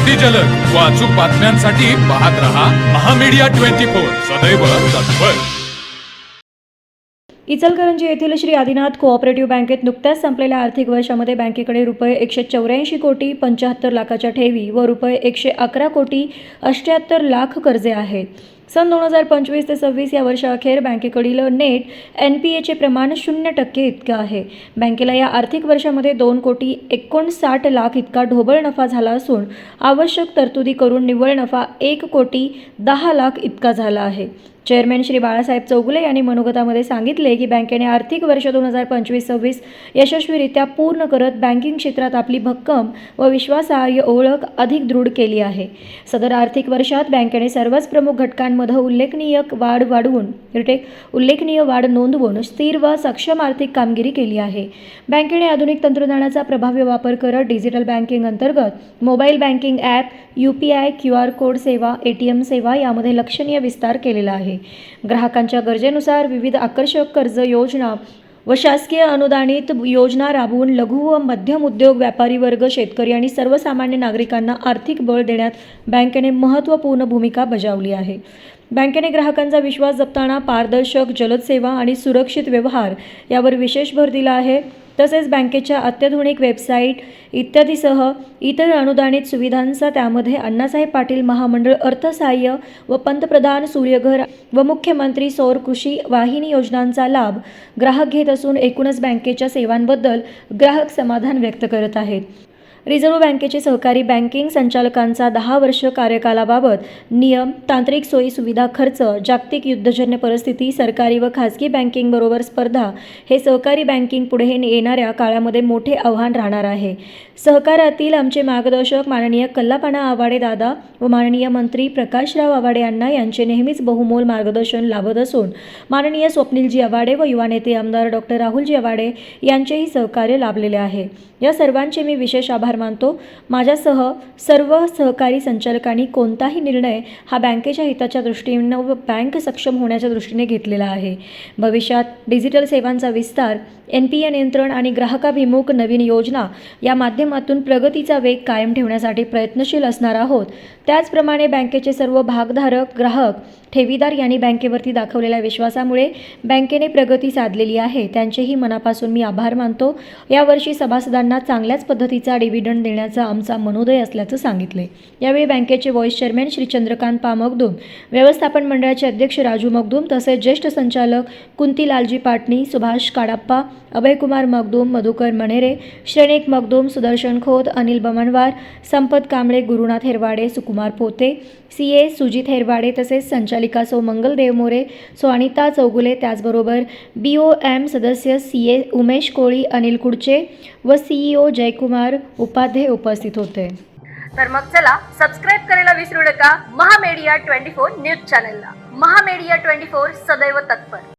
अगदी जलद व अचूक बातम्यांसाठी पाहत रहा महामीडिया 24 सदैव तत्पर। इचलकरंजी येथील श्री आदिनाथ कोऑपरेटिव्ह बँकेत नुकत्याच संपलेल्या आर्थिक वर्षामध्ये बँकेकडे रुपये 184 कोटी 75 लाखाच्या ठेवी व रुपये 111 कोटी 78 लाख कर्जे आहेत। सन 2025 ते 26 या वर्षाअखेर बँकेकडील नेट NPAचे प्रमाण 0% इतके आहे। बँकेला या आर्थिक वर्षामध्ये 2 कोटी 59 लाख इतका ढोबळ नफा झाला असून आवश्यक तरतुदी करून निव्वळ नफा 1 कोटी 10 लाख इतका झाला आहे। चेअरमॅन श्री बाळासाहेब चौगुले यांनी मनोगतामध्ये सांगितले की बँकेने आर्थिक वर्ष 2025-26 यशस्वीरित्या पूर्ण करत बँकिंग क्षेत्रात आपली भक्कम व विश्वासार्ह ओळख अधिक दृढ केली आहे। सदर आर्थिक वर्षात बँकेने सर्वच प्रमुख घटकांमध्ये उल्लेखनीय वाढ नोंदवून स्थिर व सक्षम आर्थिक कामगिरी केली आहे। बँकेने आधुनिक तंत्रज्ञानाचा प्रभावी वापर करत डिजिटल बँकिंग अंतर्गत mobile banking app, UPI, QR code सेवा, ATM सेवा यामध्ये लक्षणीय विस्तार केलेला आहे। ग्राहकांच्या गरजेनुसार विविध आकर्षक कर्ज योजना व शासकीय अनुदानित योजना राबवून लघु व मध्यम उद्योग, व्यापारी वर्ग, शेतकरी आणि सर्वसामान्य नागरिकांना आर्थिक बळ देण्यात बँकेने महत्त्वपूर्ण भूमिका बजावली आहे। बँकेने ग्राहकांचा विश्वास जपताना पारदर्शक, जलद सेवा आणि सुरक्षित व्यवहार यावर विशेष भर दिला आहे। तसेच बँकेच्या अत्याधुनिक वेबसाईट इत्यादीसह इतर अनुदानित सुविधांचा त्यामध्ये अण्णासाहेब पाटील महामंडळ अर्थसहाय्य व पंतप्रधान सूर्यघर व मुख्यमंत्री सौर कृषी वाहिनी योजनांचा लाभ ग्राहक घेत असून एकूणच बँकेच्या सेवांबद्दल ग्राहक समाधान व्यक्त करत आहेत। रिझर्व्ह बँकेचे सहकारी बँकिंग संचालकांचा 10 वर्ष कार्यकालाबाबत नियम, तांत्रिक सोयी सुविधा, खर्च, जागतिक युद्धजन्य परिस्थिती, सरकारी व खासगी बँकिंग बरोबर स्पर्धा हे सहकारी बँकिंग पुढे येणाऱ्या काळामध्ये मोठे आव्हान राहणार आहे। सहकारातील आमचे मार्गदर्शक माननीय कल्लापाना आवाडे दादा व माननीय मंत्री प्रकाशराव आवाडे यांना यांचे नेहमीच बहुमोल मार्गदर्शन लाभत असून माननीय स्वप्नीलजी आवाडे व युवा नेते आमदार डॉक्टर राहुलजी आवाडे यांचेही सहकार्य लाभलेले आहे। या सर्वांचे मी विशेष आभार मानतो। माझ्यासह सर्व सहकारी संचालकांनी कोणताही निर्णय हा बँकेच्या हिताच्या दृष्टीने व बँक सक्षम होण्याच्या दृष्टीने घेतलेला आहे। भविष्यात डिजिटल सेवांचा विस्तार, NPA नियंत्रण आणि ग्राहकाभिमुख नवीन योजना या माध्यमातून प्रगतीचा वेग कायम ठेवण्यासाठी प्रयत्नशील असणार आहोत। त्याचप्रमाणे बँकेचे सर्व भागधारक, ग्राहक, ठेवीदार यांनी बँकेवरती दाखवलेल्या विश्वासामुळे बँकेने प्रगती साधलेली आहे। त्यांचेही मनापासून मी आभार मानतो। यावर्षी सभासदांना चांगल्याच पद्धतीचा डिव्हिडंड देण्याचा आमचा मनोदय असल्याचं सांगितले। यावेळी बँकेचे व्हाईस चेअरमॅन श्री चंद्रकांत पा मगदूम, व्यवस्थापन मंडळाचे अध्यक्ष राजू मगदूम तसेच ज्येष्ठ संचालक कुंतीलालजी पाटणी, सुभाष काडाप्पा, अभयकुमार मगदूम, मधुकर मणेरे, श्रेणिक मगदूम, सुदर्शन खोत, अनिल बमनवार, संपत कांबळे, गुरुनाथ हेरवाडे, सुकुमार पोते, CA सुजित हेरवाडे तसेच संचालिका सौ मंगल देवमोरे, सौ अनिता चौगुले, त्याचबरोबर BOM सदस्य CA उमेश कोळी, अनिल कुडचे व CEO जयकुमार उपाध्याय उपस्थित होते। तर मग चला सबस्क्राईब करायला विसरू नका महामीडिया 24 न्यूज चॅनलला। महामीडिया 24 सदैव तत्पर।